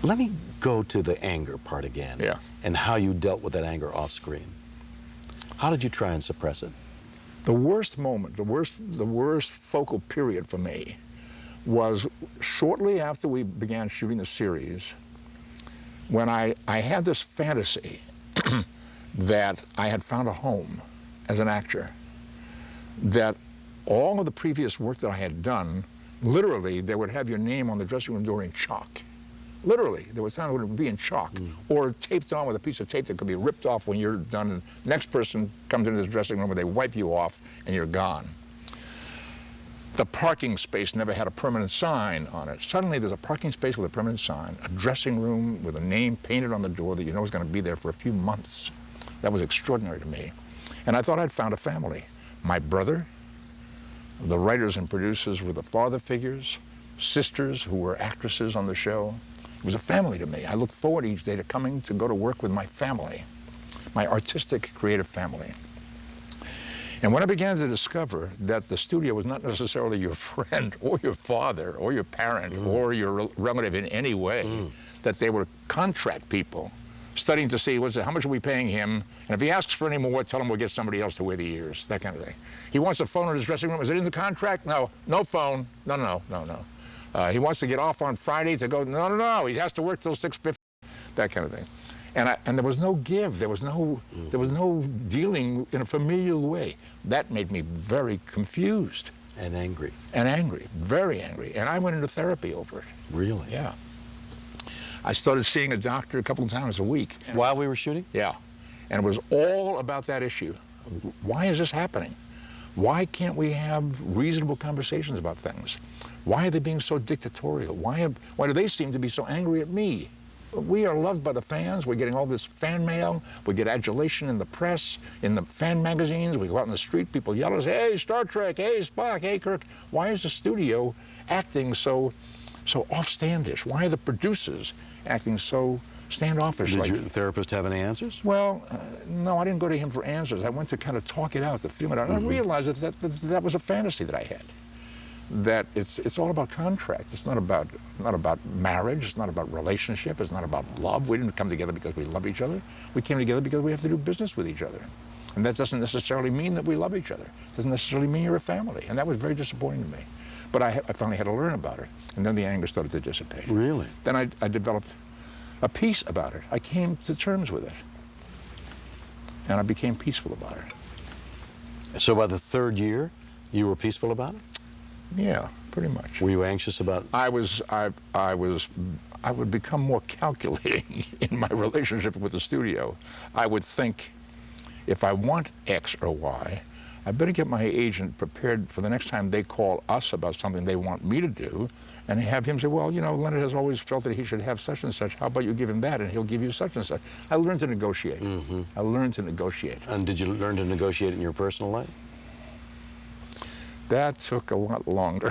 Let me go to the anger part again. Yeah. And how you dealt with that anger off screen. How did you try and suppress it? The worst moment, the worst focal period for me was shortly after we began shooting the series, when I had this fantasy that I had found a home as an actor, that all of the previous work that I had done, literally, they would have your name on the dressing room door in chalk. Literally, there was time it would be in chalk, or taped on with a piece of tape that could be ripped off when you're done. And the next person comes into the dressing room and they wipe you off and you're gone. The parking space never had a permanent sign on it. Suddenly there's a parking space with a permanent sign, a dressing room with a name painted on the door that you know is going to be there for a few months. That was extraordinary to me. And I thought I'd found a family. My brother, the writers and producers were the father figures, sisters who were actresses on the show. It was a family to me. I looked forward each day to coming to go to work with my family, my artistic, creative family. And when I began to discover that the studio was not necessarily your friend or your father or your parent or your relative in any way, that they were contract people studying to see how much are we paying him, and if he asks for any more, tell him we'll get somebody else to wear the ears, that kind of thing. He wants a phone in his dressing room. Is it in the contract? No, no phone. No. He wants to get off on Friday to go, no, he has to work till 6:50, that kind of thing. And there was no give, there was no dealing in a familial way. That made me very confused. And angry. And angry, very angry. And I went into therapy over it. Really? Yeah. I started seeing a doctor a couple of times a week. While we were shooting? Yeah. And it was all about that issue. Why is this happening? Why can't we have reasonable conversations about things? Why are they being so dictatorial? Why do they seem to be so angry at me? We are loved by the fans. We're getting all this fan mail. We get adulation in the press, in the fan magazines. We go out in the street, people yell at us, hey, Star Trek, hey, Spock, hey, Kirk. Why is the studio acting so offstandish? Why are the producers acting so standoffish? Did your therapist have any answers? Well, no, I didn't go to him for answers. I went to kind of talk it out, to feel it out. And I realized that was a fantasy that I had. That it's all about contract. It's not about marriage. It's not about relationship. It's not about love. We didn't come together because we love each other. We came together because we have to do business with each other. And that doesn't necessarily mean that we love each other. It doesn't necessarily mean you're a family. And that was very disappointing to me. But I finally had to learn about it. And then the anger started to dissipate. Really? Then I developed a peace about it. I came to terms with it. And I became peaceful about it. So by the third year, you were peaceful about it? Yeah, pretty much. Were you anxious about? I would become more calculating in my relationship with the studio. I would think, if I want X or Y, I better get my agent prepared for the next time they call us about something they want me to do, and have him say, well, you know, Leonard has always felt that he should have such and such. How about you give him that, and he'll give you such and such. I learned to negotiate. I learned to negotiate. And did you learn to negotiate in your personal life? That took a lot longer.